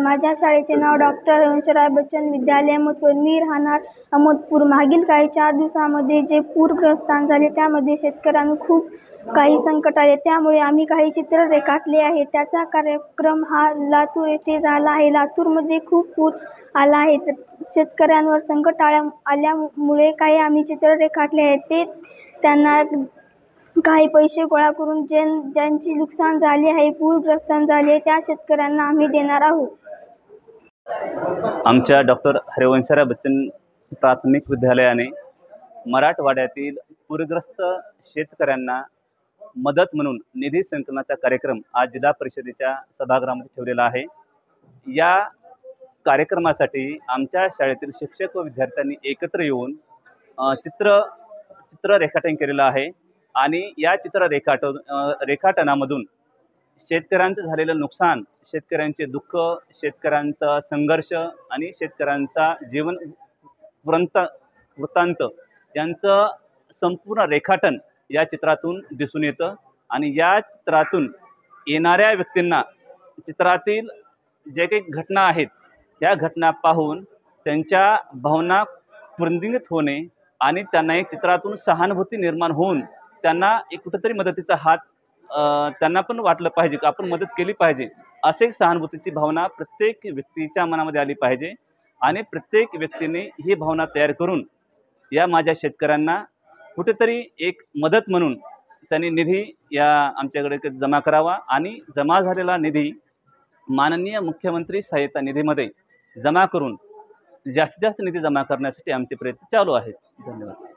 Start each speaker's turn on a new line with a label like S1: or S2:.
S1: माझ्या शाळेचे नाव डॉक्टर हरिवंशराय बच्चन विद्यालय अहमदपूर. मी राहणार अहमदपूर. मागील काही 4 दिवसांमध्ये जे पूरग्रस्तान झाले त्यामध्ये शेतकऱ्यांना खूप काही संकट आले, त्यामुळे आम्ही काही चित्र रेखाटले आहे. त्याचा कार्यक्रम हा लातूर येथे झाला आहे. लातूरमध्ये खूप पूर आला आहे, तर शेतकऱ्यांवर संकट आल्यामुळे काही आम्ही चित्र रेखाटले आहे. ते त्यांना काही पैसे गोळा करून ज्यांची नुकसान झाले आहे, पूरग्रस्तान झाले, त्या शेतकऱ्यांना आम्ही देणार आहोत.
S2: आमच्या डॉक्टर हरिवंशराय बच्चन प्राथमिक विद्यालयाने मराठवाड्यातील पूरग्रस्त शेतकऱ्यांना मदत म्हणून निधी संकलनाचा कार्यक्रम आज जिल्हा परिषदेच्या सभागृहामध्ये ठेवलेला आहे. या कार्यक्रमासाठी आमच्या शाळेतील शिक्षक व विद्यार्थ्यांनी एकत्र येऊन चित्र रेखाटन केलेलं आहे आणि या रेखाटनामधून शेतकऱ्यांचं झालेलं नुकसान, शेतकऱ्यांचे दुःख, शेतकऱ्यांचा संघर्ष आणि शेतकऱ्यांचा जीवन वृत्तांत यांचं संपूर्ण रेखाटन या चित्रातून दिसून येतं आणि या चित्रातून येणाऱ्या व्यक्तींना चित्रातील जे काही घटना आहेत त्या घटना पाहून त्यांच्या भावना स्पंदित होणे आणि त्यांना एक चित्रातून सहानुभूती निर्माण होऊन त्यांना एक कुठेतरी मदतीचा हात त्यांना पण वाटलं पाहिजे की आपण मदत केली पाहिजे, असे एक सहानुभूतीची भावना प्रत्येक व्यक्तीच्या मनामध्ये आली पाहिजे आणि प्रत्येक व्यक्तीने ही भावना तयार करून या माझ्या शेतकऱ्यांना कुठेतरी एक मदत म्हणून त्यांनी निधी या आमच्याकडे जमा करावा आणि जमा झालेला निधी माननीय मुख्यमंत्री सहाय्यता निधीमध्ये जमा करून जास्तीत जास्त निधी जमा करण्यासाठी आमचे प्रयत्न चालू आहेत. धन्यवाद.